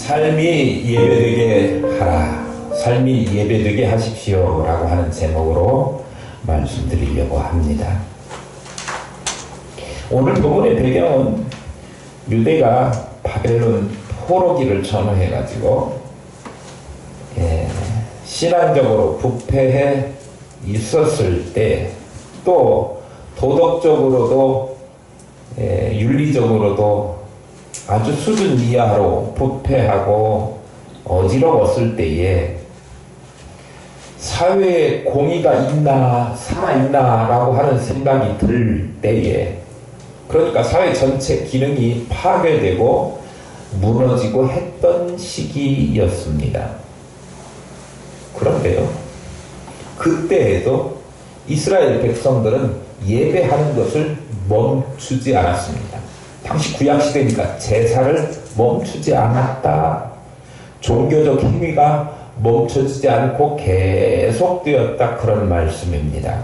삶이 예배되게 하라, 삶이 예배되게 하십시오 라고 하는 제목으로 말씀드리려고 합니다. 오늘 본문의 배경은 유대가 바벨론 포로기를 전후해가지고 신앙적으로 부패해 있었을 때, 또 도덕적으로도 윤리적으로도 아주 수준 이하로 부패하고 어지러웠을 때에 사회에 공의가 있나 살아있나 라고 하는 생각이 들 때에, 그러니까 사회 전체 기능이 파괴되고 무너지고 했던 시기였습니다. 그런데요, 그때에도 이스라엘 백성들은 예배하는 것을 멈추지 않았습니다. 당시 구약시대니까 제사를 멈추지 않았다. 종교적 행위가 멈춰지지 않고 계속되었다, 그런 말씀입니다.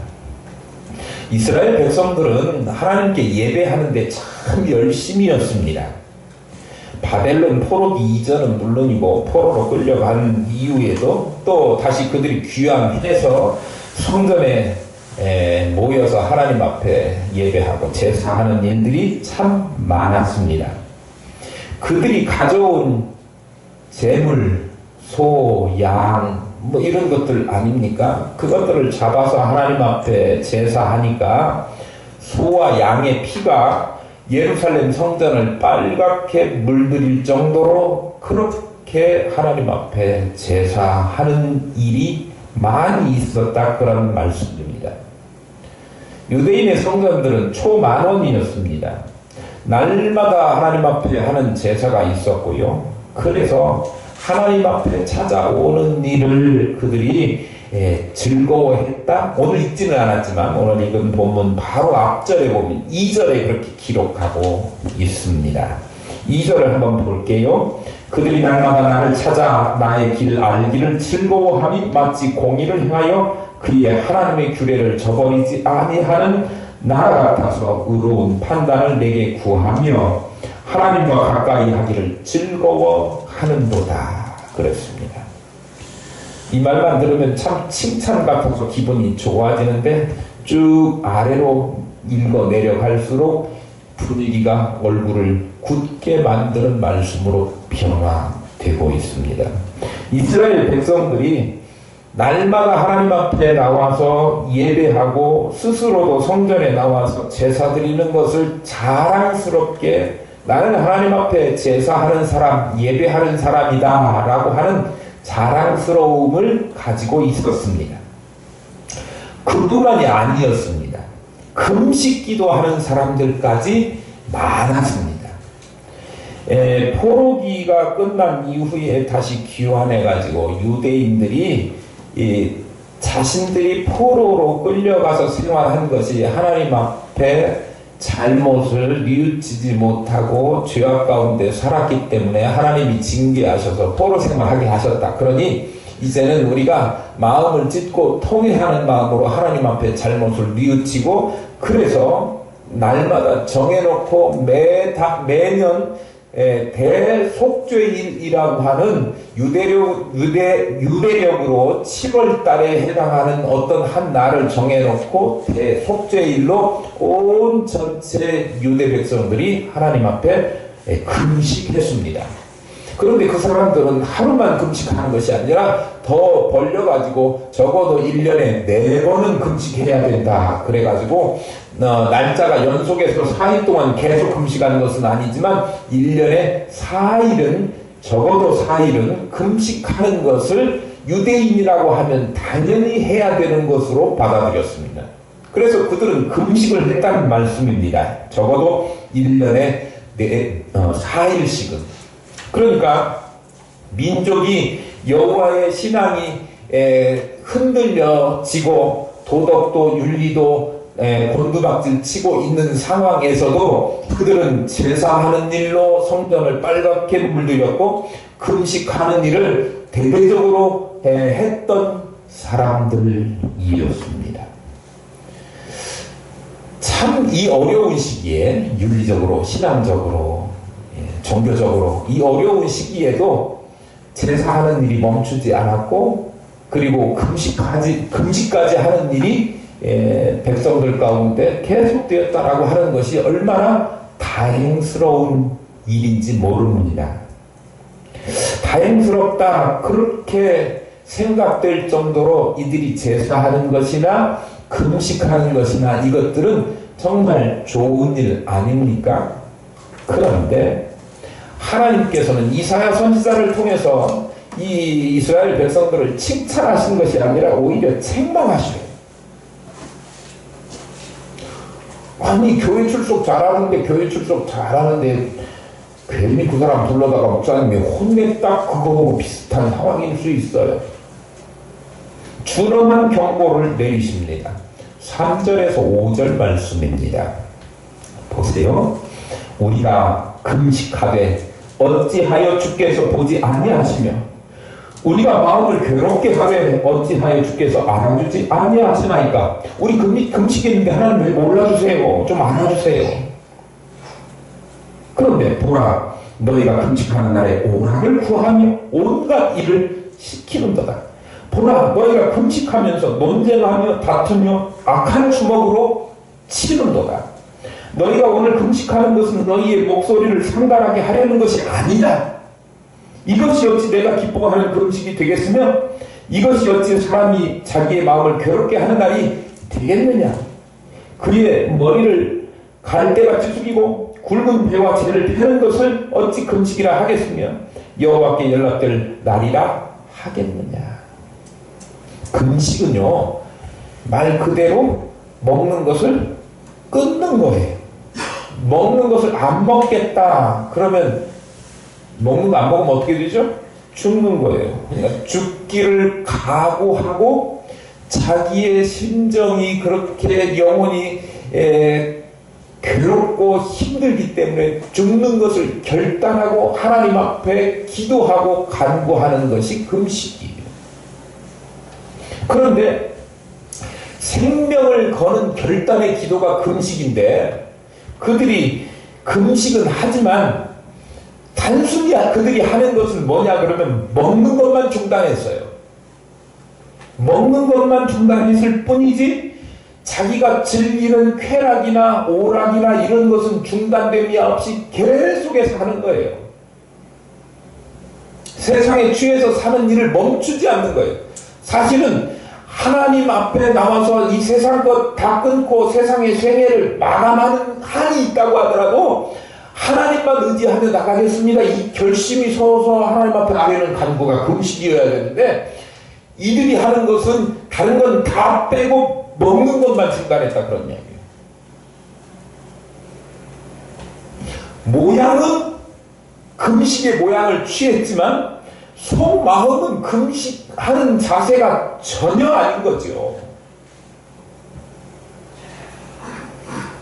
이스라엘 백성들은 하나님께 예배하는데 참 열심이었습니다. 바벨론 포로기 이전은 물론이고 포로로 끌려간 이후에도 또 다시 그들이 귀환해서 성전에 모여서 하나님 앞에 예배하고 제사하는 일들이 참 많았습니다. 그들이 가져온 재물, 소, 양, 뭐 이런 것들 아닙니까? 그것들을 잡아서 하나님 앞에 제사하니까 소와 양의 피가 예루살렘 성전을 빨갛게 물들일 정도로 그렇게 하나님 앞에 제사하는 일이 많이 있었다, 그런 말씀입니다. 유대인의 성전들은 초만원이었습니다. 날마다 하나님 앞에 하는 제사가 있었고요. 그래서 하나님 앞에 찾아오는 일을 그들이 즐거워했다. 오늘 읽지는 않았지만 오늘 읽은 본문 바로 앞절에 보면 2절에 그렇게 기록하고 있습니다. 2절을 한번 볼게요. 그들이 날마다 나를 찾아 나의 길을 알기를 즐거워함이 마치 공의를 행하여 그의 하나님의 규례를 저버리지 아니하는 나라 같아서 의로운 판단을 내게 구하며 하나님과 가까이 하기를 즐거워하는도다, 그랬습니다. 이 말만 들으면 참 칭찬 같아서 기분이 좋아지는데 쭉 아래로 읽어 내려갈수록 분위기가 얼굴을 굳게 만드는 말씀으로 변화되고 있습니다. 이스라엘 백성들이 날마다 하나님 앞에 나와서 예배하고 스스로도 성전에 나와서 제사 드리는 것을 자랑스럽게 나는 하나님 앞에 제사하는 사람, 예배하는 사람이다 라고 하는 자랑스러움을 가지고 있었습니다. 그뿐만이 아니었습니다. 금식 기도하는 사람들까지 많았습니다. 포로기가 끝난 이후에 다시 귀환해가지고 유대인들이 자신들이 포로로 끌려가서 생활한 것이 하나님 앞에 잘못을 뉘우치지 못하고 죄악 가운데 살았기 때문에 하나님이 징계하셔서 포로 생활하게 하셨다. 그러니 이제는 우리가 마음을 찢고 통회하는 마음으로 하나님 앞에 잘못을 뉘우치고, 그래서 날마다 정해놓고 매년 대속죄일이라고 하는 유대력으로 7월 달에 해당하는 어떤 한 날을 정해놓고 대속죄일로 온 전체 유대 백성들이 하나님 앞에 금식했습니다. 그런데 그 사람들은 하루만 금식하는 것이 아니라 더 벌려가지고 적어도 1년에 4번은 금식해야 된다. 그래가지고 날짜가 연속해서 4일 동안 계속 금식하는 것은 아니지만 1년에 4일은, 적어도 4일은 금식하는 것을 유대인이라고 하면 당연히 해야 되는 것으로 받아들였습니다. 그래서 그들은 금식을 했다는 말씀입니다. 적어도 1년에 4일씩은. 그러니까 민족이 여호와의 신앙이 흔들려지고 도덕도 윤리도 곤두박질 치고 있는 상황에서도 그들은 제사하는 일로 성전을 빨갛게 물들였고 금식하는 일을 대대적으로 했던 사람들이었습니다. 참 이 어려운 시기에 윤리적으로 신앙적으로 종교적으로 이 어려운 시기에도 제사하는 일이 멈추지 않았고, 그리고 금식까지 하는 일이 백성들 가운데 계속되었다라고 하는 것이 얼마나 다행스러운 일인지 모릅니다. 다행스럽다 그렇게 생각될 정도로 이들이 제사하는 것이나 금식하는 것이나 이것들은 정말 좋은 일 아닙니까? 그런데 하나님께서는 이사야 선지자를 통해서 이 이스라엘 백성들을 칭찬하신 것이 아니라 오히려 책망하셔요. 아니 교회 출석 잘하는데 괜히 그 사람 불러다가 목사님이 혼냈다 그거하고 비슷한 상황일 수 있어요. 준엄한 경고를 내리십니다. 3절에서 5절 말씀입니다. 보세요. 우리가 금식하되 어찌하여 주께서 보지 아니하시며 우리가 마음을 괴롭게 하되 어찌하여 주께서 알아주지 아니하시나이까. 우리 금식했는데 하나님 왜 몰라주세요? 좀 알아주세요. 그런데 보라, 너희가 금식하는 날에 오락을 구하며 온갖 일을 시키는도다. 보라, 너희가 금식하면서 논쟁하며 다투며 악한 주먹으로 치는도다. 너희가 오늘 금식하는 것은 너희의 목소리를 상달하게 하려는 것이 아니다. 이것이 어찌 내가 기뻐하는 금식이 되겠으며 이것이 어찌 사람이 자기의 마음을 괴롭게 하는 날이 되겠느냐. 그의 머리를 갈대같이 숙이고 굵은 배와 재를 패는 것을 어찌 금식이라 하겠으며 여호와께 연락될 날이라 하겠느냐. 금식은요, 말 그대로 먹는 것을 끊는 거예요. 먹는 것을 안 먹겠다 그러면 먹는 거 안 먹으면 어떻게 되죠? 죽는 거예요. 그러니까 죽기를 각오하고 자기의 심정이 그렇게 영혼이 괴롭고 힘들기 때문에 죽는 것을 결단하고 하나님 앞에 기도하고 간구하는 것이 금식이에요. 그런데 생명을 거는 결단의 기도가 금식인데 그들이 금식은 하지만 단순히 그들이 하는 것은 뭐냐 그러면 먹는 것만 중단했어요. 먹는 것만 중단했을 뿐이지 자기가 즐기는 쾌락이나 오락이나 이런 것은 중단됨이 없이 계속해서 하는 거예요. 세상에 취해서 사는 일을 멈추지 않는 거예요. 사실은 하나님 앞에 나와서 이 세상 것 다 끊고 세상의 생애를 마감하는 한이 있다고 하더라도 하나님만 의지하며 나가겠습니다. 이 결심이 서서 하나님 앞에 나가는 간구가 금식이어야 되는데 이들이 하는 것은 다른 건 다 빼고 먹는 것만 중단했다 그런 이야기예요. 모양은 금식의 모양을 취했지만 속마음은 금식하는 자세가 전혀 아닌 거죠.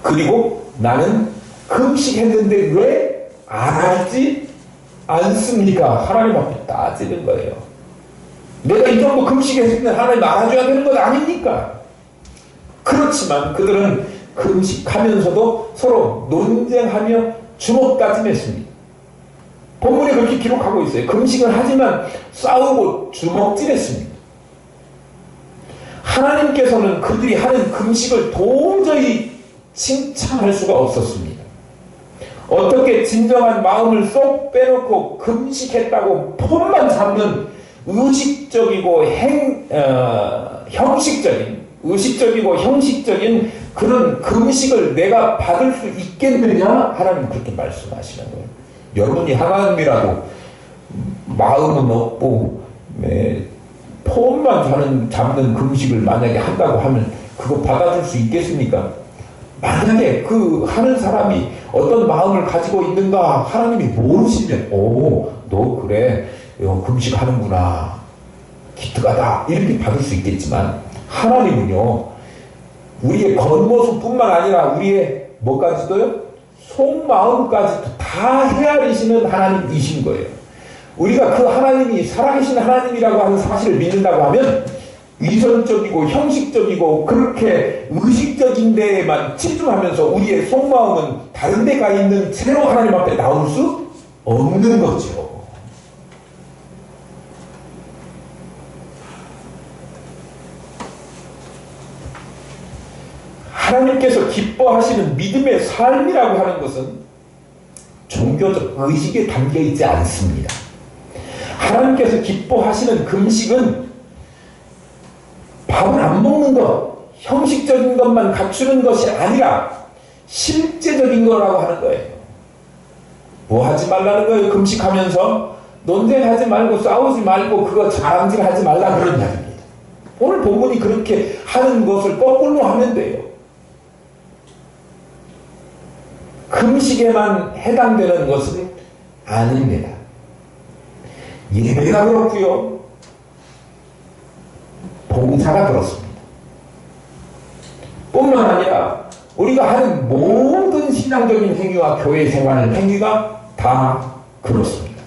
그리고 나는 금식했는데 왜 알아주지 않습니까? 하나님 앞에 따지는 거예요. 내가 이 정도 금식했으면 하나님 알아줘야 되는 것 아닙니까? 그렇지만 그들은 금식하면서도 서로 논쟁하며 주먹다짐했습니다. 본문에 그렇게 기록하고 있어요. 금식을 하지만 싸우고 주먹질했습니다. 하나님께서는 그들이 하는 금식을 도저히 칭찬할 수가 없었습니다. 어떻게 진정한 마음을 쏙 빼놓고 금식했다고 폼만 잡는 의식적이고 형식적인 그런 금식을 내가 받을 수 있겠느냐? 하나님 그렇게 말씀하시는 거예요. 여러분이 하나님이라도 마음은 없고 폼만 잡는 금식을 만약에 한다고 하면 그거 받아줄 수 있겠습니까? 만약에 그 하는 사람이 어떤 마음을 가지고 있는가 하나님이 모르시면 너 그래 금식하는구나 기특하다 이렇게 받을 수 있겠지만 하나님은요 우리의 겉모습뿐만 아니라 우리의 뭐까지도요? 속마음까지도 다 헤아리시는 하나님이신 거예요. 우리가 그 하나님이 살아계신 하나님이라고 하는 사실을 믿는다고 하면 위선적이고 형식적이고 그렇게 의식적인 데에만 치중하면서 우리의 속마음은 다른 데 가 있는 채로 하나님 앞에 나올 수 없는 거죠. 하나님께서 기뻐하시는 믿음의 삶이라고 하는 것은 종교적 의식에 담겨 있지 않습니다. 하나님께서 기뻐하시는 금식은 밥을 안 먹는 것, 형식적인 것만 갖추는 것이 아니라 실제적인 거라고 하는 거예요. 뭐 하지 말라는 거예요? 금식하면서 논쟁하지 말고 싸우지 말고 그거 자랑질하지 말라 그런 이야기입니다. 오늘 본문이 그렇게 하는 것을 거꾸로 하면 돼요. 금식에만 해당되는 것은 아닙니다. 예배가 그렇고요. 봉사가 그렇습니다. 뿐만 아니라 우리가 하는 모든 신앙적인 행위와 교회 생활의 행위가 다 그렇습니다.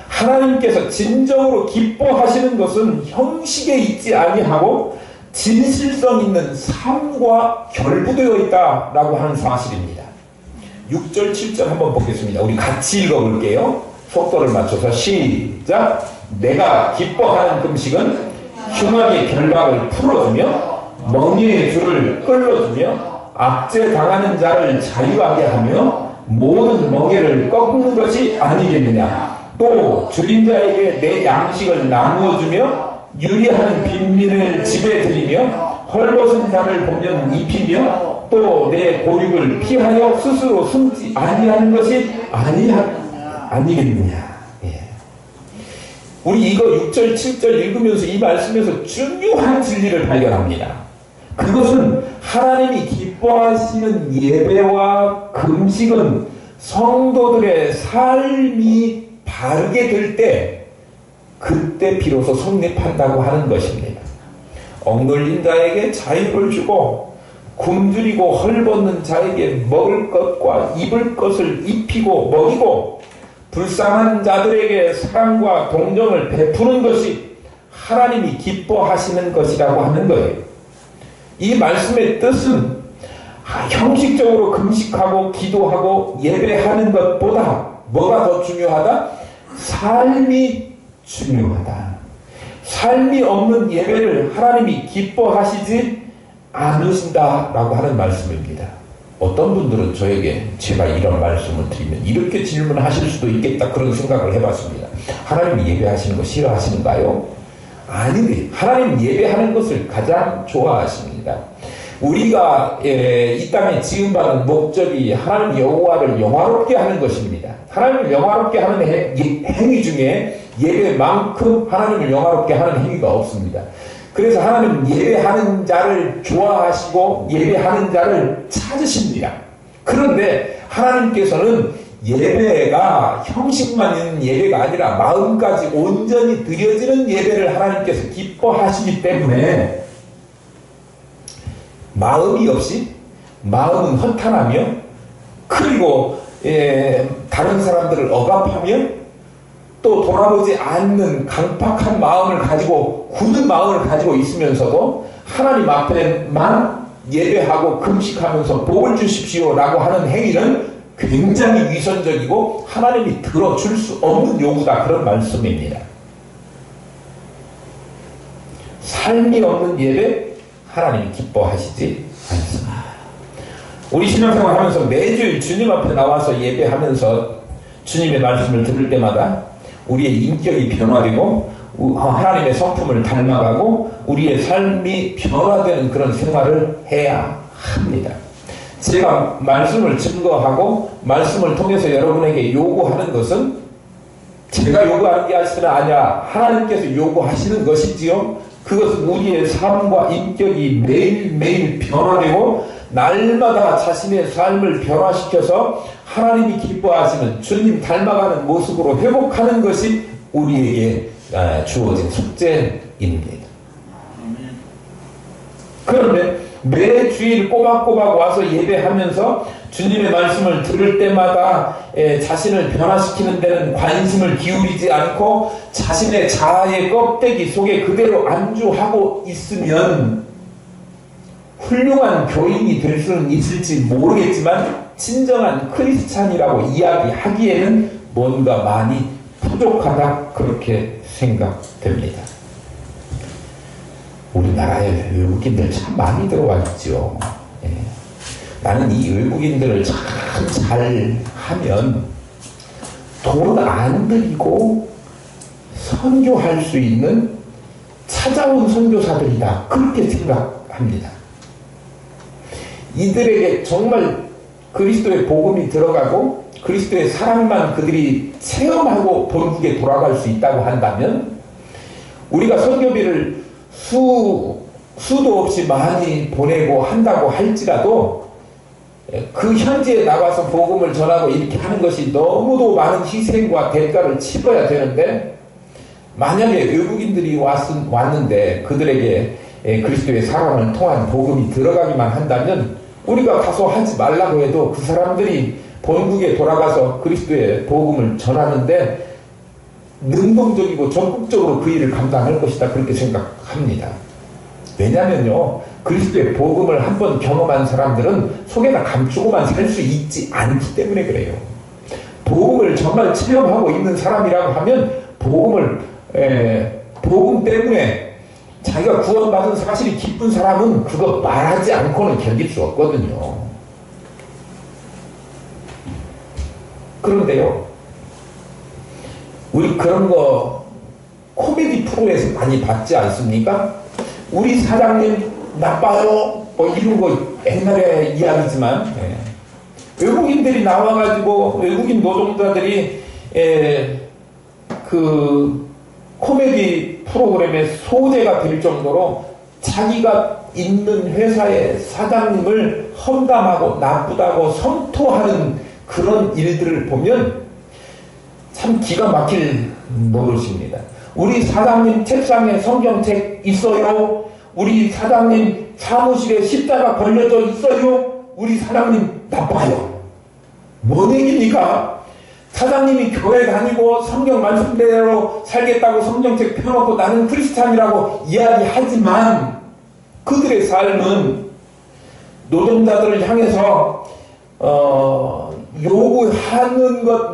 하나님께서 진정으로 기뻐하시는 것은 형식에 있지 아니하고 진실성 있는 삶과 결부되어 있다라고 하는 사실입니다. 6절 7절 한번 보겠습니다. 우리 같이 읽어볼게요. 속도를 맞춰서 시작. 내가 기뻐하는 금식은 흉악의 결박을 풀어주며 멍에의 줄을 끌어주며 압제당하는 자를 자유하게 하며 모든 멍에를 꺾는 것이 아니겠느냐. 또 줄인 자에게 내 양식을 나누어주며 유리하는 빈민을 집에 들이며 헐벗은 자를 보면 입히며 또 내 고육을 피하여 스스로 숨지 아니하는 것이 아니겠느냐. 예. 우리 이거 6절 7절 읽으면서 이 말씀에서 중요한 진리를 발견합니다. 그것은 하나님이 기뻐하시는 예배와 금식은 성도들의 삶이 바르게 될 때 그때 비로소 성립한다고 하는 것입니다. 억눌린 자에게 자유를 주고 굶주리고 헐벗는 자에게 먹을 것과 입을 것을 입히고 먹이고 불쌍한 자들에게 사랑과 동정을 베푸는 것이 하나님이 기뻐하시는 것이라고 하는 거예요. 이 말씀의 뜻은 형식적으로 금식하고 기도하고 예배하는 것보다 뭐가 더 중요하다? 삶이 중요하다. 삶이 없는 예배를 하나님이 기뻐하시지 않으신다라고 하는 말씀입니다. 어떤 분들은 저에게 제가 이런 말씀을 드리면 이렇게 질문하실 수도 있겠다 그런 생각을 해봤습니다. 하나님 예배하시는 거 싫어하시는가요? 아니네. 하나님 예배하는 것을 가장 좋아하십니다. 우리가 이 땅에 지음받은 목적이 하나님 여호와를 영화롭게 하는 것입니다. 하나님을 영화롭게 하는 행위 중에 예배만큼 하나님을 영화롭게 하는 행위가 없습니다. 그래서 하나님은 예배하는 자를 좋아하시고 예배하는 자를 찾으십니다. 그런데 하나님께서는 예배가 형식만 있는 예배가 아니라 마음까지 온전히 드려지는 예배를 하나님께서 기뻐하시기 때문에 마음이 없이 마음은 허탄하며 그리고 다른 사람들을 억압하며 또 돌아보지 않는 강팍한 마음을 가지고 굳은 마음을 가지고 있으면서도 하나님 앞에만 예배하고 금식하면서 복을 주십시오 라고 하는 행위는 굉장히 위선적이고 하나님이 들어줄 수 없는 요구다 그런 말씀입니다. 삶이 없는 예배 하나님이 기뻐하시지 않습니다. 우리 신앙생활 하면서 매주일 주님 앞에 나와서 예배하면서 주님의 말씀을 들을 때마다 우리의 인격이 변화되고 하나님의 성품을 닮아가고 우리의 삶이 변화되는 그런 생활을 해야 합니다. 제가 말씀을 증거하고 말씀을 통해서 여러분에게 요구하는 것은 제가 요구하는 게 아니라 하나님께서 요구하시는 것이지요. 그것은 우리의 삶과 인격이 매일매일 변화되고 날마다 자신의 삶을 변화시켜서 하나님이 기뻐하시는 주님 닮아가는 모습으로 회복하는 것이 우리에게 주어진 숙제입니다. 그런데 매 주일 꼬박꼬박 와서 예배하면서 주님의 말씀을 들을 때마다 자신을 변화시키는 데는 관심을 기울이지 않고 자신의 자아의 껍데기 속에 그대로 안주하고 있으면 훌륭한 교인이 될 수는 있을지 모르겠지만 진정한 크리스찬이라고 이야기하기에는 뭔가 많이 부족하다 그렇게 생각됩니다. 우리나라에 외국인들 참 많이 들어와 있죠. 예. 나는 이 외국인들을 참 잘하면 돈 안 들이고 선교할 수 있는 찾아온 선교사들이다 그렇게 생각합니다. 이들에게 정말 그리스도의 복음이 들어가고 그리스도의 사랑만 그들이 체험하고 본국에 돌아갈 수 있다고 한다면 우리가 선교비를 수도 없이 많이 보내고 한다고 할지라도 그 현지에 나가서 복음을 전하고 이렇게 하는 것이 너무도 많은 희생과 대가를 치러야 되는데 만약에 외국인들이 왔는데 그들에게 그리스도의 사랑을 통한 복음이 들어가기만 한다면 우리가 가서 하지 말라고 해도 그 사람들이 본국에 돌아가서 그리스도의 복음을 전하는데 능동적이고 적극적으로 그 일을 감당할 것이다 그렇게 생각합니다. 왜냐면요 그리스도의 복음을 한번 경험한 사람들은 속에다 감추고만 살 수 있지 않기 때문에 그래요. 복음을 정말 체험하고 있는 사람이라고 하면 복음 때문에 자기가 구원받은 사실이 기쁜 사람은 그거 말하지 않고는 견딜 수 없거든요. 그런데요 우리 그런 거 코미디 프로에서 많이 봤지 않습니까? 우리 사장님 나빠요 뭐 이런 거 옛날에 이야기지만 외국인들이 나와가지고 외국인 노동자들이 그 코미디 프로그램의 소재가 될 정도로 자기가 있는 회사의 사장님을 험담하고 나쁘다고 성토하는 그런 일들을 보면 참 기가 막힐 노릇입니다. 우리 사장님 책상에 성경책 있어요? 우리 사장님 사무실에 십자가 걸려져 있어요? 우리 사장님 나빠요. 뭔 얘기입니까? 사장님이 교회 다니고 성경 말씀대로 살겠다고 성경책 펴놓고 나는 크리스찬이라고 이야기하지만 그들의 삶은 노동자들을 향해서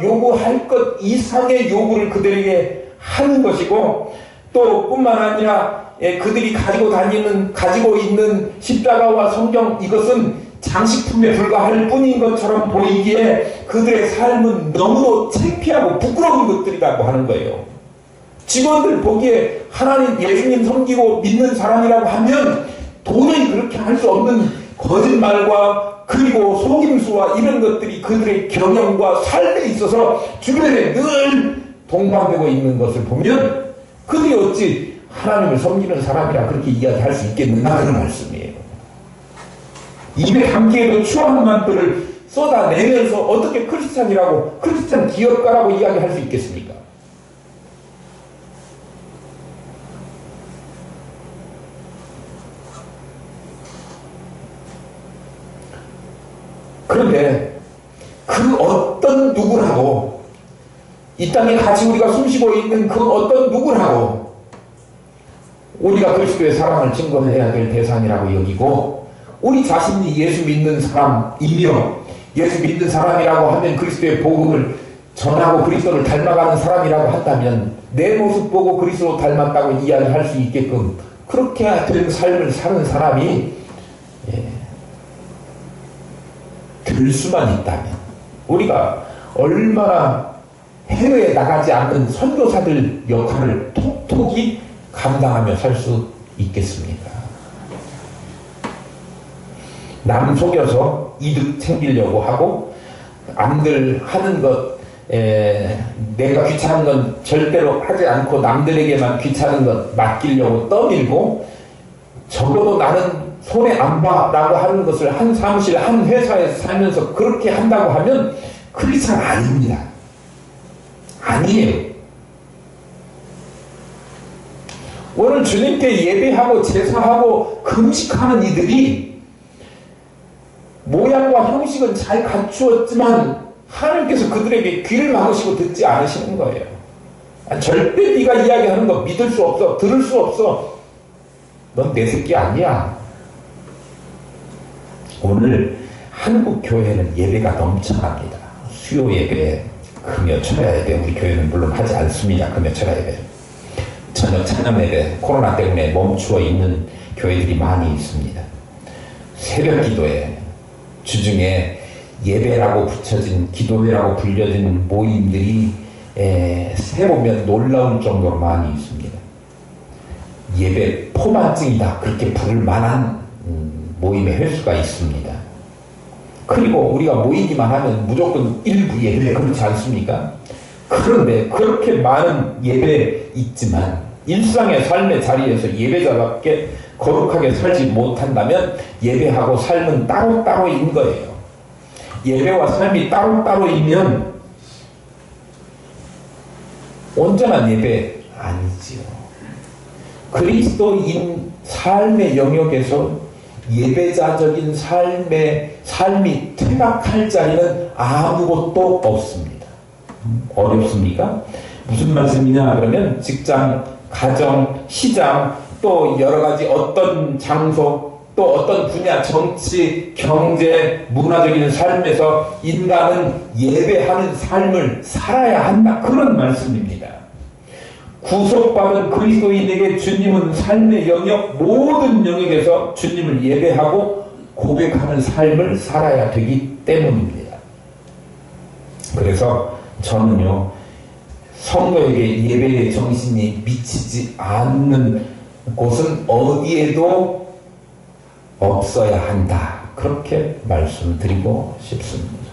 요구할 것 이상의 요구를 그들에게 하는 것이고 또 뿐만 아니라 그들이 가지고 있는 십자가와 성경 이것은 장식품에 불과할 뿐인 것처럼 보이기에 그들의 삶은 너무도 창피하고 부끄러운 것들이라고 하는 거예요. 직원들 보기에 하나님 예수님 섬기고 믿는 사람이라고 하면 도저히 그렇게 할 수 없는 거짓말과 그리고 속임수와 이런 것들이 그들의 경영과 삶에 있어서 주변에 늘 동반되고 있는 것을 보면 그들이 어찌 하나님을 섬기는 사람이라 그렇게 이야기할 수 있겠느냐 그런 말씀이에요. 입에 담기에도 추한 말들을 쏟아내면서 어떻게 크리스찬이라고 크리스찬 기업가라고 이야기할 수 있겠습니까? 그런데 그 어떤 누구라도 이 땅에 같이 우리가 숨쉬고 있는 그 어떤 누구라도 우리가 그리스도의 사랑을 증거해야 될 대상이라고 여기고 우리 자신이 예수 믿는 사람이며 예수 믿는 사람이라고 하면 그리스도의 복음을 전하고 그리스도를 닮아가는 사람이라고 한다면 내 모습 보고 그리스도 닮았다고 이야기할 수 있게끔 그렇게 된 삶을 사는 사람이 될 수만 있다면 우리가 얼마나 해외에 나가지 않는 선교사들 역할을 톡톡히 감당하며 살 수 있겠습니까? 남 속여서 이득 챙기려고 하고 남들 하는 것 내가 귀찮은 건 절대로 하지 않고 남들에게만 귀찮은 것 맡기려고 떠밀고 적어도 나는 손에 안 봐 라고 하는 것을 한 사무실 한 회사에서 살면서 그렇게 한다고 하면 크리스찬 아닙니다. 아니에요. 오늘 주님께 예배하고 제사하고 금식하는 이들이 모양과 형식은 잘 갖추었지만 하나님께서 그들에게 귀를 막으시고 듣지 않으시는 거예요. 절대 네가 이야기하는 거 믿을 수 없어. 들을 수 없어. 넌 내 새끼 아니야. 오늘 한국 교회는 예배가 넘쳐납니다. 수요 예배, 금요 철야 예배, 우리 교회는 물론 하지 않습니다. 금요 철야 예배. 저녁 찬양 예배, 코로나 때문에 멈추어 있는 교회들이 많이 있습니다. 새벽 기도에 주중에 예배라고 붙여진, 기도회라고 불려진 모임들이 세보면 놀라울 정도로 많이 있습니다. 예배 포만증이다, 그렇게 부를 만한 모임의 횟수가 있습니다. 그리고 우리가 모이기만 하면 무조건 일부 예배, 그렇지 않습니까? 그런데 그렇게 많은 예배 있지만 일상의 삶의 자리에서 예배자답게 거룩하게 살지 못한다면 예배하고 삶은 따로따로인 거예요. 예배와 삶이 따로따로이면 온전한 예배 아니지요. 그리스도인 삶의 영역에서 예배자적인 삶이 퇴락할 자리는 아무것도 없습니다. 어렵습니까? 무슨 말씀이냐 그러면 직장, 가정, 시장, 또 여러가지 어떤 장소, 또 어떤 분야, 정치, 경제, 문화적인 삶에서 인간은 예배하는 삶을 살아야 한다, 그런 말씀입니다. 구속받은 그리스도인에게 주님은 삶의 영역, 모든 영역에서 주님을 예배하고 고백하는 삶을 살아야 되기 때문입니다. 그래서 저는요, 성도에게 예배의 정신이 미치지 않는 곳은 어디에도 없어야 한다, 그렇게 말씀드리고 싶습니다.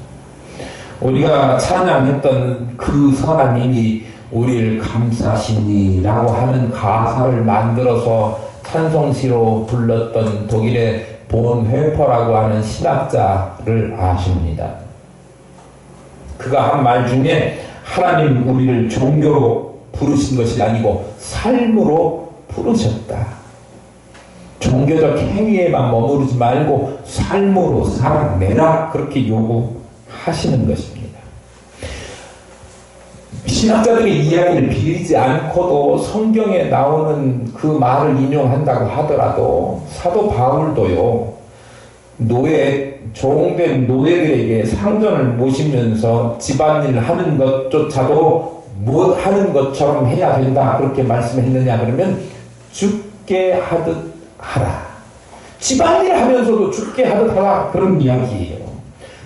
우리가 찬양했던 그 선한 님이 우리를 감싸시니라고 하는 가사를 만들어서 찬송시로 불렀던 독일의 본회퍼라고 하는 신학자를 아십니다. 그가 한 말 중에 하나님 우리를 종교로 부르신 것이 아니고 삶으로 부르셨다. 종교적 행위에만 머무르지 말고 삶으로 살아내라, 그렇게 요구하시는 것입니다. 신학자들의 이야기를 빌리지 않고도 성경에 나오는 그 말을 인용한다고 하더라도 사도 바울도요, 종된 노예들에게 상전을 모시면서 집안일을 하는 것조차도 못 하는 것처럼 해야 된다, 그렇게 말씀했느냐 그러면 죽게 하듯 하라. 집안일 하면서도 죽게 하듯 하라, 그런 이야기예요.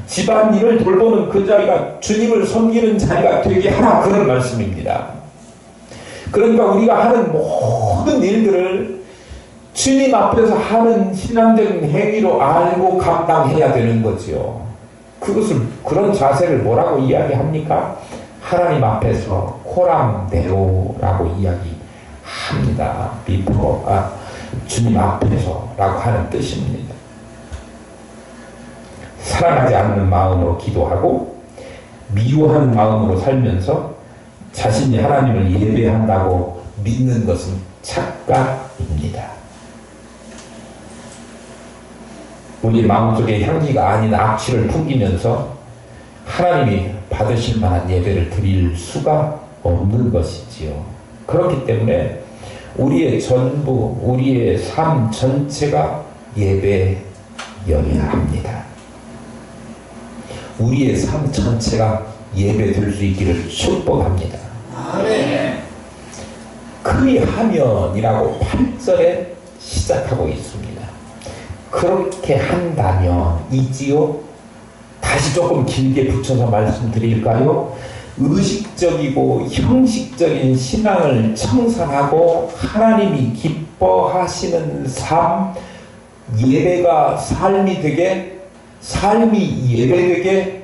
집안일을 돌보는 그 자리가 주님을 섬기는 자리가 되게 하라, 그런 말씀입니다. 그러니까 우리가 하는 모든 일들을 주님 앞에서 하는 신앙적인 행위로 알고 감당해야 되는 거지요. 그런 자세를 뭐라고 이야기합니까? 하나님 앞에서 코람데오라고 이야기합니다. 주님 앞에서라고 하는 뜻입니다. 사랑하지 않는 마음으로 기도하고 미워하는 마음으로 살면서 자신이 하나님을 예배한다고 믿는 것은 착각입니다. 우리 마음속에 향기가 아닌 악취를 풍기면서 하나님이 받으실 만한 예배를 드릴 수가 없는 것이지요. 그렇기 때문에 우리의 전부, 우리의 삶 전체가 예배여야 합니다. 우리의 삶 전체가 예배 될 수 있기를 축복합니다. 아멘. 그리하면이라고 8절에 시작하고 있습니다. 그렇게 한다면 이지요? 다시 조금 길게 붙여서 말씀드릴까요? 의식적이고 형식적인 신앙을 청산하고 하나님이 기뻐하시는 삶, 예배가 삶이 되게, 삶이 예배되게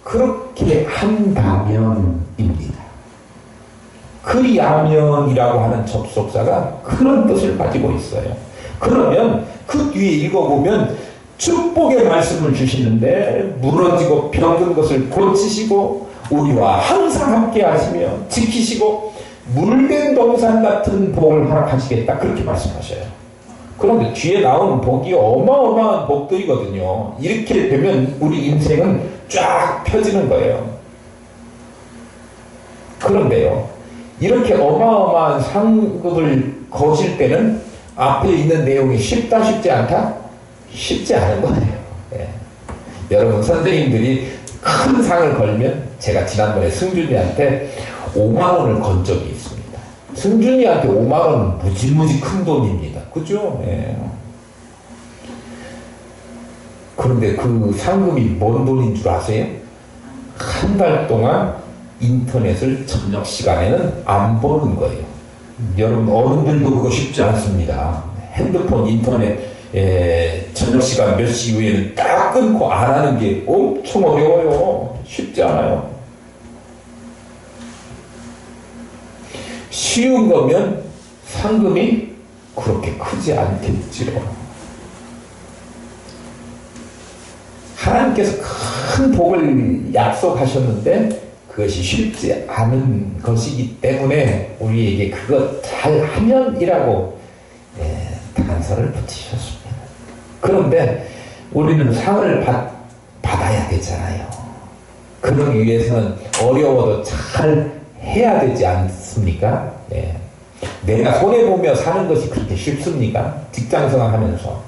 그렇게 한다면입니다. 그리하면이라고 하는 접속사가 그런 뜻을 가지고 있어요. 그러면 그 뒤에 읽어보면 축복의 말씀을 주시는데 무너지고 병든 것을 고치시고 우리와 항상 함께 하시며 지키시고 물된 동산 같은 복을 허락하시겠다, 그렇게 말씀하셔요. 그런데 뒤에 나오는 복이 어마어마한 복들이거든요. 이렇게 되면 우리 인생은 쫙 펴지는 거예요. 그런데요, 이렇게 어마어마한 상급을 거실 때는 앞에 있는 내용이 쉽다 쉽지 않다? 쉽지 않은 거예요. 예. 여러분 선생님들이 큰 상을 걸면 제가 지난번에 승준이한테 5만 원을 건 적이 있습니다. 승준이한테 5만 원은 무지무지 큰 돈입니다. 그죠? 예. 그런데 그 상금이 뭔 돈인 줄 아세요? 한 달 동안 인터넷을 저녁 시간에는 안 보는 거예요. 여러분 어른들도 그거 쉽지 않습니다. 핸드폰 인터넷 저녁 시간 몇 시 이후에는 딱 끊고 안 하는 게 엄청 어려워요. 쉽지 않아요. 쉬운 거면 상금이 그렇게 크지 않겠지요. 하나님께서 큰 복을 약속하셨는데 그것이 쉽지 않은 것이기 때문에 우리에게 그것 잘하면이라고 단서를 붙이셨습니다. 그런데 우리는 상을 받아야 되잖아요. 그러기 위해서는 어려워도 잘 해야 되지 않습니까? 내가 손해보며 사는 것이 그렇게 쉽습니까? 직장생활 하면서.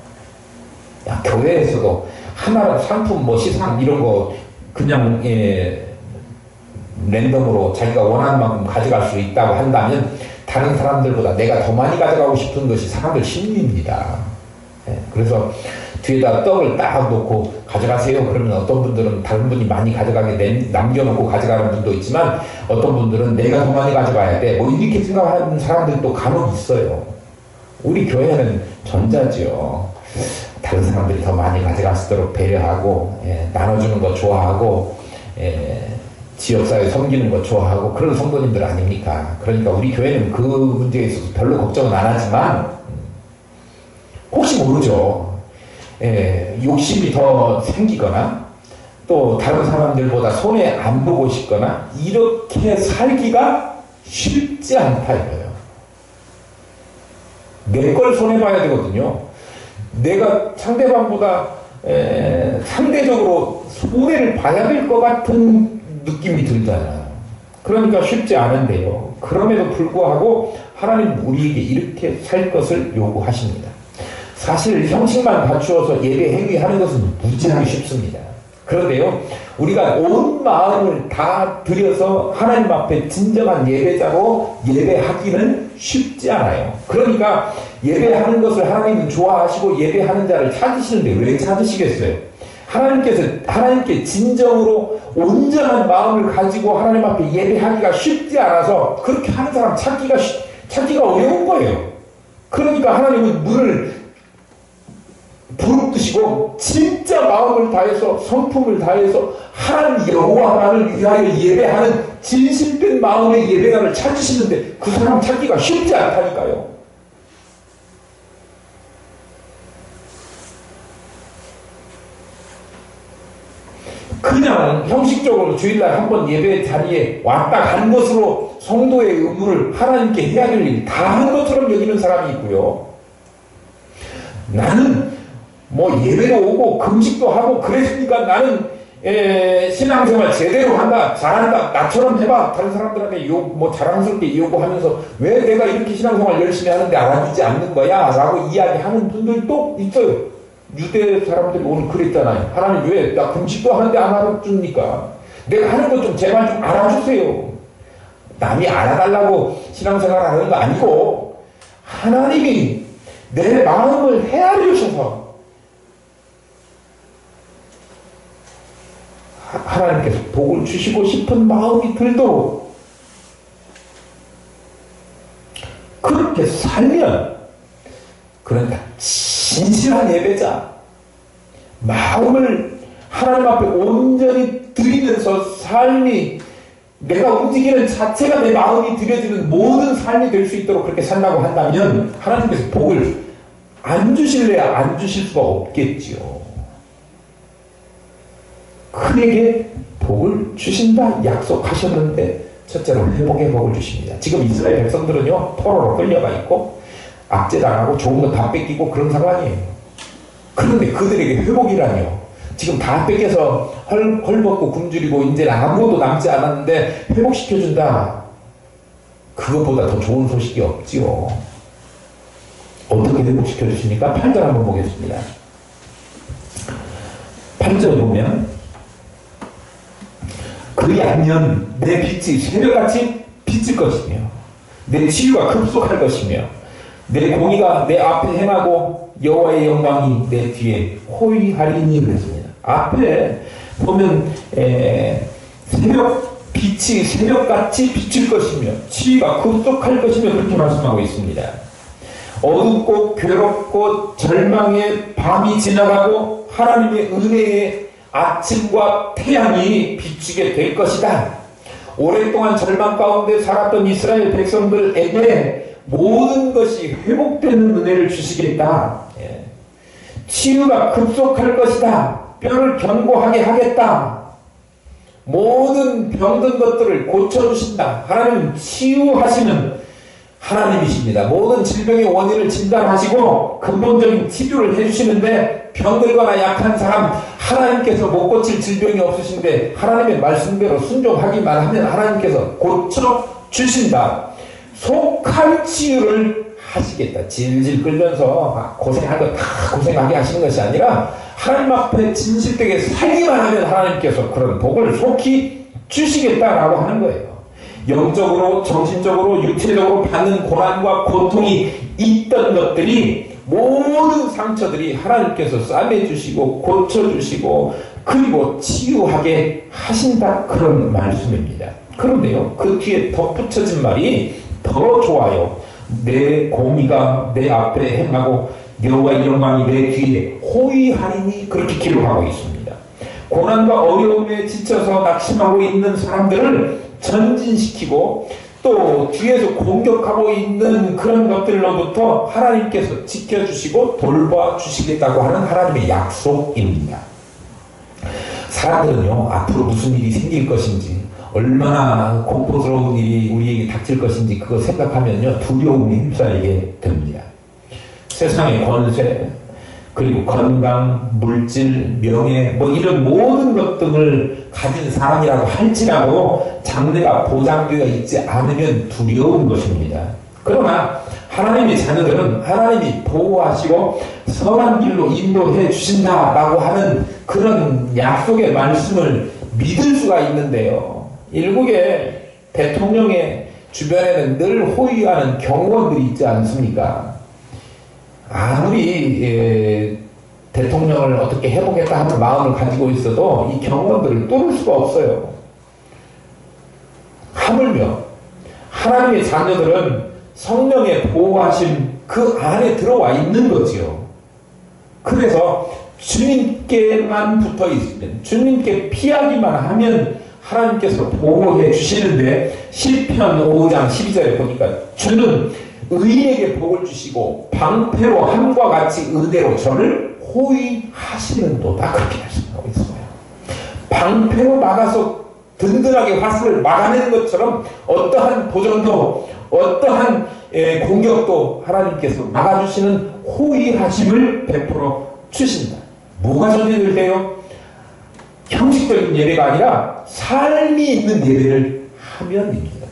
야, 교회에서도 하나 상품 뭐 시상 이런 거 그냥 랜덤으로 자기가 원하는 만큼 가져갈 수 있다고 한다면 다른 사람들보다 내가 더 많이 가져가고 싶은 것이 사람들 심리입니다. 그래서 뒤에다 떡을 딱 놓고 가져가세요. 그러면 어떤 분들은 다른 분이 많이 가져가게 남겨놓고 가져가는 분도 있지만 어떤 분들은 내가 더 많이 가져가야 돼. 뭐 이렇게 생각하는 사람들도 간혹 있어요. 우리 교회는 전자지요. 다른 사람들이 더 많이 가져갈 수 있도록 배려하고 나눠주는 거 좋아하고 지역사회 섬기는 거 좋아하고 그런 성도님들 아닙니까? 그러니까 우리 교회는 그 문제에 있어서 별로 걱정은 안 하지만 혹시 모르죠. 욕심이 더 생기거나 또 다른 사람들보다 손해 안 보고 싶거나 이렇게 살기가 쉽지 않다 이거예요. 내 걸 손해봐야 되거든요. 내가 상대방보다 상대적으로 손해를 봐야 될 것 같은 느낌이 들잖아요. 그러니까 쉽지 않은데요. 그럼에도 불구하고 하나님 우리에게 이렇게 살 것을 요구하십니다. 사실 형식만 갖추어서 예배 행위하는 것은 무지하게 쉽습니다. 그런데요, 우리가 온 마음을 다 들여서 하나님 앞에 진정한 예배자로 예배하기는 쉽지 않아요. 그러니까 예배하는 것을 하나님은 좋아하시고 예배하는 자를 찾으시는데 왜 찾으시겠어요? 하나님께 진정으로 온전한 마음을 가지고 하나님 앞에 예배하기가 쉽지 않아서 그렇게 하는 사람 찾기가 어려운 거예요. 그러니까 하나님은 문을 부릅뜨시고 진짜 마음을 다해서 성품을 다해서 하나님 여호와만을 위하여 예배하는 진실된 마음의 예배자를 찾으시는데 그 사람 찾기가 쉽지 않다니까요. 그냥 형식적으로 주일날 한번 예배 자리에 왔다 간 것으로 성도의 의무를 하나님께 해야 될 일 다 한 것처럼 여기는 사람이 있고요. 나는 뭐 예배도 오고 금식도 하고 그랬으니까 나는 신앙생활 제대로 한다, 잘한다, 나처럼 해봐. 다른 사람들한테 뭐 자랑스럽게 요구하면서 왜 내가 이렇게 신앙생활 열심히 하는데 알아주지 않는 거야? 라고 이야기하는 분들도 있어요. 유대 사람들이 오늘 그랬잖아요. 하나님 왜 나 금식도 하는데 안 알아줍니까? 내가 하는 것 좀 제발 좀 알아주세요. 남이 알아달라고 신앙생활 하는 거 아니고 하나님이 내 마음을 헤아리셔서 하나님께서 복을 주시고 싶은 마음이 들도록 그렇게 살면, 그러니까 진실한 예배자, 마음을 하나님 앞에 온전히 드리면서 삶이, 내가 움직이는 자체가 내 마음이 드려지는 모든 삶이 될 수 있도록 그렇게 산다고 한다면 하나님께서 복을 안 주실래야 안 주실 수가 없겠지요. 그에게 복을 주신다 약속하셨는데 첫째로 회복의 복을 주십니다. 지금 이스라엘 백성들은요, 포로로 끌려가 있고 압제당하고 좋은 거 다 뺏기고 그런 상황이에요. 그런데 그들에게 회복이라뇨. 지금 다 뺏겨서 헐벗고 굶주리고 이제 아무것도 남지 않았는데 회복시켜준다. 그것보다 더 좋은 소식이 없지요. 어떻게 회복시켜주십니까? 8절 한번 보겠습니다. 8절 보면 그리 아니면 내 빛이 새벽같이 비칠 것이며 내 치유가 급속할 것이며 내 공의가 내 앞에 행하고 여호와의 영광이 내 뒤에 호위하리니 그랬습니다. 앞에 보면 빛이 새벽같이 비칠 것이며 치유가 급속할 것이며 그렇게 말씀하고 있습니다. 어둡고 괴롭고 절망의 밤이 지나가고 하나님의 은혜의 아침과 태양이 비추게 될 것이다. 오랫동안 절망 가운데 살았던 이스라엘 백성들에게 모든 것이 회복되는 은혜를 주시겠다. 치유가 급속할 것이다. 뼈를 견고하게 하겠다. 모든 병든 것들을 고쳐주신다. 하나님은 치유하시는 하나님이십니다. 모든 질병의 원인을 진단하시고 근본적인 치료를 해주시는데 병들거나 약한 사람 하나님께서 못 고칠 질병이 없으신데 하나님의 말씀대로 순종하기만 하면 하나님께서 고쳐주신다. 속한 치유를 하시겠다. 질질 끌면서 고생할 거 다 고생하게 하시는 것이 아니라 하나님 앞에 진실되게 살기만 하면 하나님께서 그런 복을 속히 주시겠다라고 하는 거예요. 영적으로, 정신적으로, 육체적으로 받는 고난과 고통이 있던 것들이 모든 상처들이 하나님께서 싸매주시고 고쳐주시고 그리고 치유하게 하신다 그런 말씀입니다. 그런데요, 그 뒤에 덧붙여진 말이 더 좋아요. 내 공의가 내 앞에 행하고 여호와의 영광이 내 뒤에 호위하리니 그렇게 기록하고 있습니다. 고난과 어려움에 지쳐서 낙심하고 있는 사람들을 전진시키고 또 뒤에서 공격하고 있는 그런 것들로부터 하나님께서 지켜주시고 돌봐주시겠다고 하는 하나님의 약속입니다. 사람들은요, 앞으로 무슨 일이 생길 것인지 얼마나 공포스러운 일이 우리에게 닥칠 것인지 그거 생각하면요 두려움에 휩싸이게 됩니다. 세상의 권세 그리고 건강, 물질, 명예 뭐 이런 모든 것들을 가진 사람이라고 할지라도 장래가 보장되어 있지 않으면 두려운 것입니다. 그러나 하나님의 자녀들은 하나님이 보호하시고 선한 길로 인도해 주신다라고 하는 그런 약속의 말씀을 믿을 수가 있는데요. 일국의 대통령의 주변에는 늘 호위하는 경호원들이 있지 않습니까? 아무리 대통령을 어떻게 해보겠다 하는 마음을 가지고 있어도 이 경호원들을 뚫을 수가 없어요. 하물며 하나님의 자녀들은 성령의 보호하심 그 안에 들어와 있는 거지요. 그래서 주님께만 붙어 있으면, 주님께 피하기만 하면 하나님께서 보호해 주시는데 시편 5장 12절에 보니까 주는 의인에게 복을 주시고 방패로 함과 같이 은혜로 저를 호위하시는도다 그렇게 말씀하고 있어요. 방패로 막아서 든든하게 화살을 막아내는 것처럼 어떠한 도전도 어떠한 공격도 하나님께서 막아주시는 호위하심을 베풀어 주신다. 뭐가 전제될 때요? 형식적인 예배가 아니라 삶이 있는 예배를 하면입니다.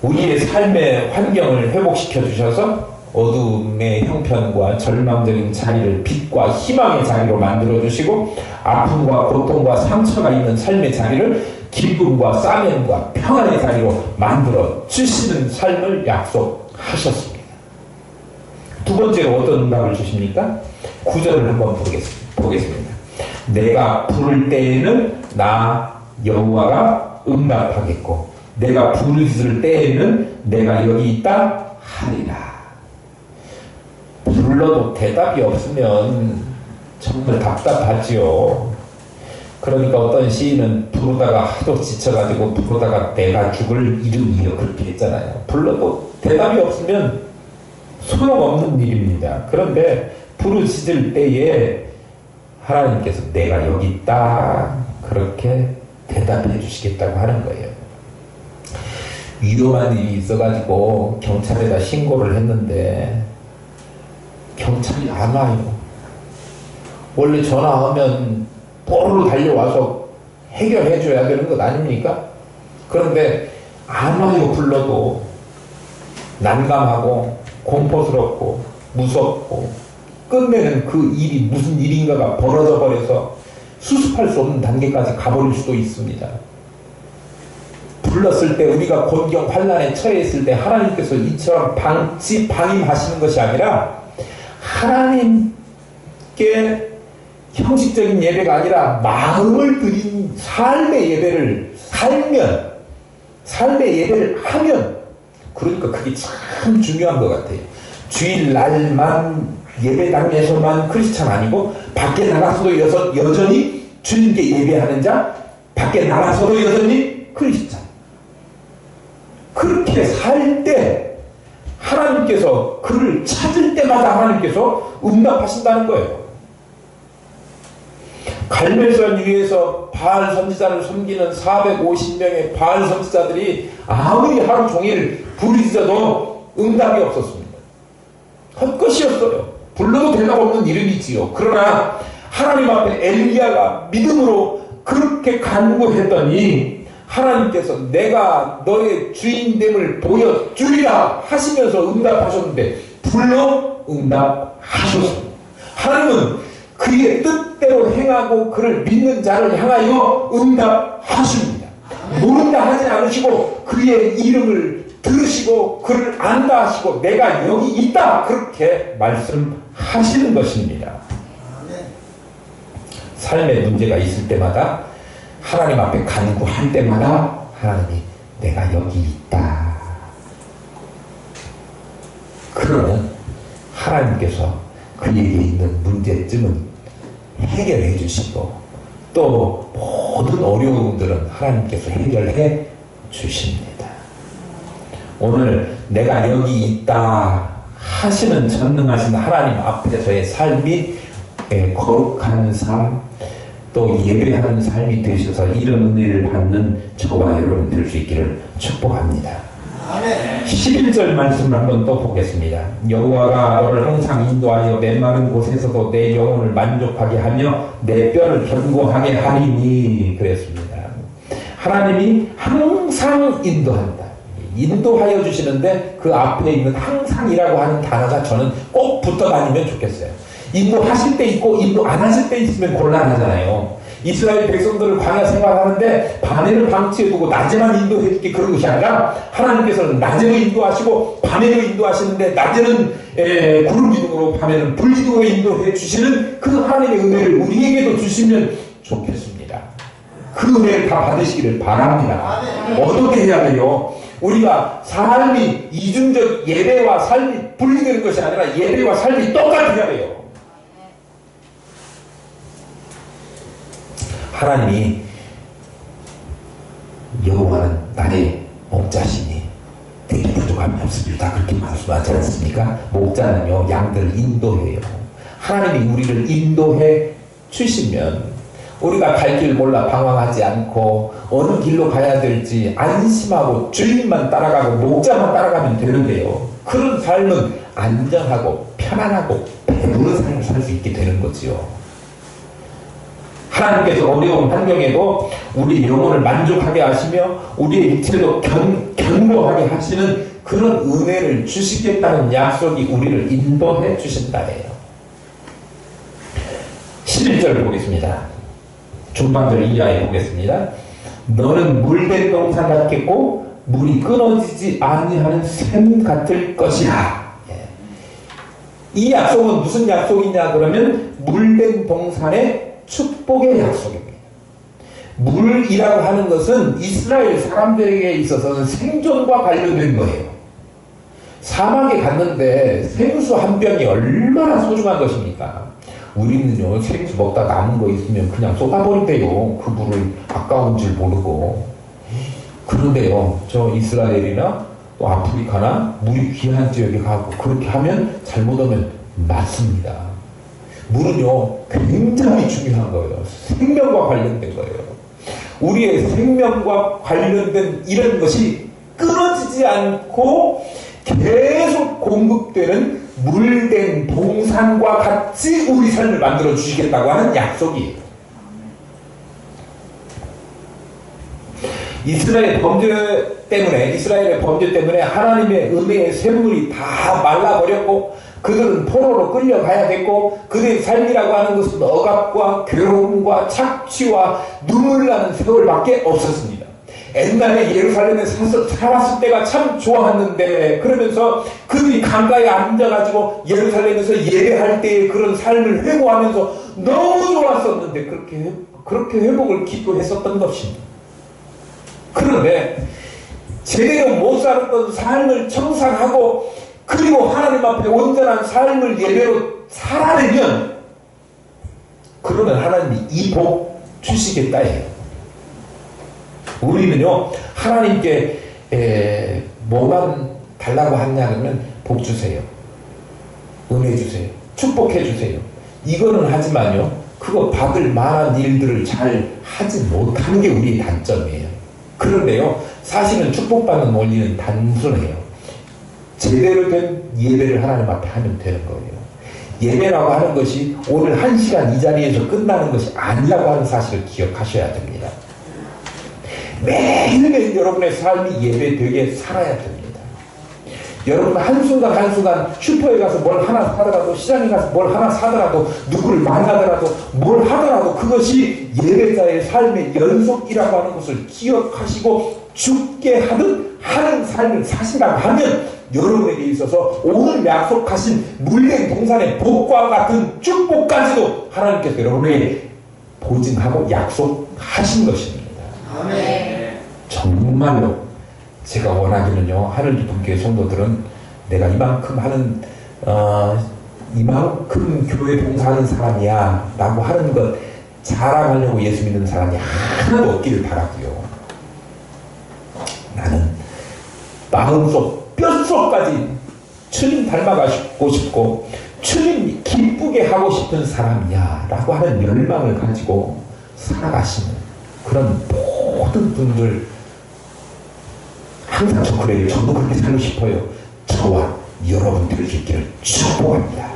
우리의 삶의 환경을 회복시켜 주셔서 어둠의 형편과 절망적인 자리를 빛과 희망의 자리로 만들어 주시고 아픔과 고통과 상처가 있는 삶의 자리를 기쁨과 싸면과 평안의 자리로 만들어 주시는 삶을 약속하셨습니다. 두 번째로 어떤 응답을 주십니까? 9절을 한번 보겠습니다. 내가 부를 때에는 나 여호와가 응답하겠고 내가 부르짖을 때에는 내가 여기 있다 하리라. 불러도 대답이 없으면 정말 답답하지요. 그러니까 어떤 시인은 부르다가 하도 지쳐가지고 부르다가 내가 죽을 이름이요 그렇게 했잖아요. 불러도 대답이 없으면 소용없는 일입니다. 그런데 부르짖을 때에 하나님께서 내가 여기 있다 그렇게 대답해 주시겠다고 하는 거예요. 위험한 일이 있어가지고 경찰에다 신고를 했는데 경찰이 안 와요. 원래 전화하면 뽀르르 달려와서 해결해 줘야 되는 것 아닙니까? 그런데 안 와요. 불러도 난감하고 공포스럽고 무섭고 끝내는 그 일이 무슨 일인가가 벌어져 버려서 수습할 수 없는 단계까지 가버릴 수도 있습니다. 불렀을 때 우리가 곤경 환난에 처해 있을 때 하나님께서 이처럼 방임하시는 것이 아니라 하나님께 형식적인 예배가 아니라 마음을 들인 삶의 예배를 삶의 예배를 하면, 그러니까 그게 참 중요한 것 같아요. 주일날만 예배당에서만 크리스찬 아니고 밖에 나가서도 여전히 주님께 예배하는 자, 밖에 나가서도 여전히 크리스찬. 그렇게 살 때 하나님께서 그를 찾을 때마다 하나님께서 응답하신다는 거예요. 갈멜산 위에서 바알 선지자를 섬기는 450명의 바알 선지자들이 아무리 하루 종일 부르짖어도 응답이 없었습니다. 헛것이었어요. 불러도 대답 없는 이름이지요. 그러나 하나님 앞에 엘리야가 믿음으로 그렇게 간구했더니 하나님께서 내가 너의 주인됨을 보여주리라 하시면서 응답하셨는데, 불러 응답하셨습니다. 하나님은 그의 뜻대로 행하고 그를 믿는 자를 향하여 응답하십니다. 모른다 하지 않으시고 그의 이름을 들으시고 그를 안다 하시고 내가 여기 있다 그렇게 말씀하시는 것입니다. 삶의 문제가 있을 때마다 하나님 앞에 간구할 때마다 하나님이 내가 여기 있다. 그러면 하나님께서 그에게 있는 문제점은 해결해 주시고 또 모든 어려움들은 하나님께서 해결해 주십니다. 오늘 내가 여기 있다 하시는 전능하신 하나님 앞에서의 삶이 거룩한 삶, 또 예배하는 삶이 되셔서 이런 은혜를 받는 저와 여러분 될 수 있기를 축복합니다. 11절 말씀을 한번 또 보겠습니다. 여호와가 너를 항상 인도하여 메마른 곳에서도 내 영혼을 만족하게 하며 내 뼈를 견고하게 하리니 그랬습니다. 하나님이 항상 인도한다. 인도하여 주시는데 그 앞에 있는 항상이라고 하는 단어가 저는 꼭 붙어 다니면 좋겠어요. 인도하실 때 있고 인도 안 하실 때 있으면 곤란하잖아요. 이스라엘 백성들을 광야 생활하는데 밤에는 방치해두고 낮에만 인도해줄게 그런 것이 아니라 하나님께서는 낮에도 인도하시고 밤에도 인도하시는데 낮에는 구름 기둥으로 밤에는 불 기둥으로 인도해 주시는 그 하나님의 은혜를 우리에게도 주시면 좋겠습니다. 그 은혜를 다 받으시기를 바랍니다. 어떻게 해야 돼요? 우리가 삶이 이중적 예배와 삶이 분리되는 것이 아니라 예배와 삶이 똑같아야 돼요. 하나님이 여호와는 나의 목자시니 내게 부족함이 없습니다. 그렇게 말씀하지 않습니까? 목자는요 양들을 인도해요. 하나님이 우리를 인도해 주시면 우리가 갈 길 몰라 방황하지 않고 어느 길로 가야 될지 안심하고 주님만 따라가고 목자만 따라가면 되는데요. 그런 삶은 안전하고 편안하고 배부른 삶을 살 수 있게 되는 거지요. 하나님께서 어려운 환경에도 우리 영혼을 만족하게 하시며 우리의 육체도 견고하게 하시는 그런 은혜를 주시겠다는 약속이 우리를 인도해 주신다예요. 11절 보겠습니다. 중반절 이하에 보겠습니다. 너는 물된 동산 같겠고 물이 끊어지지 아니하는 샘 같을 것이라. 이 약속은 무슨 약속이냐 그러면 물된 동산의 축복의 약속입니다. 물이라고 하는 것은 이스라엘 사람들에게 있어서는 생존과 관련된 거예요. 사막에 갔는데 생수 한 병이 얼마나 소중한 것입니까? 우리는요 생수 먹다 남은 거 있으면 그냥 쏟아버린대요. 그 물을 아까운 줄 모르고. 그런데요 저 이스라엘이나 또 아프리카나 물이 귀한 지역에 가고 그렇게 하면 잘못하면 맞습니다. 물은요 굉장히 중요한 거예요. 생명과 관련된 거예요. 우리의 생명과 관련된 이런 것이 끊어지지 않고 계속 공급되는 물된 동산과 같이 우리 삶을 만들어 주시겠다고 하는 약속이에요. 이스라엘의 범죄 때문에 하나님의 은혜의 샘물이 다 말라버렸고 그들은 포로로 끌려가야겠고 그들의 삶이라고 하는 것은 억압과 괴로움과 착취와 눈물 나는 세월밖에 없었습니다. 옛날에 예루살렘에 살았을 때가 참 좋았는데 그러면서 그들이 강가에 앉아가지고 예루살렘에서 예배할 때의 그런 삶을 회고하면서 너무 좋았었는데 그렇게 회복을 기도했었던 것입니다. 그런데 제대로 못 살았던 삶을 청산하고 그리고 하나님 앞에 온전한 삶을 예배로 살아내면 그러면 하나님이 이 복 주시겠다 해요. 우리는요 하나님께 뭐만 달라고 하냐면 복 주세요, 은혜 주세요, 축복해 주세요, 이거는 하지만요 그거 받을 만한 일들을 잘 하지 못하는 게 우리의 단점이에요. 그런데요 사실은 축복받는 원리는 단순해요. 제대로 된 예배를 하나님 앞에 하면 되는 거예요. 예배라고 하는 것이 오늘 1시간 이 자리에서 끝나는 것이 아니라고 하는 사실을 기억하셔야 됩니다. 매일매일 여러분의 삶이 예배되게 살아야 됩니다. 여러분 한순간 한순간 슈퍼에 가서 뭘 하나 사더라도, 시장에 가서 뭘 하나 사더라도, 누구를 만나더라도, 뭘 하더라도 그것이 예배자의 삶의 연속이라고 하는 것을 기억하시고 죽게 하는 삶을 사시라고 하면 여러분에게 있어서 오늘 약속하신 물된 동산의 복과 같은 축복까지도 하나님께서 여러분에게 보증하고 약속하신 것입니다. 아멘. 정말로 제가 원하기는요 하늘 깊은 교회 성도들은 내가 이만큼 교회 봉사하는 사람이야 라고 하는 것 자랑하려고 예수 믿는 사람이 하나도 없기를 바라고요. 나는 마음속 뼛속까지 주님 닮아가고 싶고 주님 기쁘게 하고 싶은 사람이야 라고 하는 열망을 가지고 살아가시는 그런 모든 분들 항상 저 그래요. 저도 그렇게 살고 싶어요. 저와 여러분들의 있기를 축복합니다.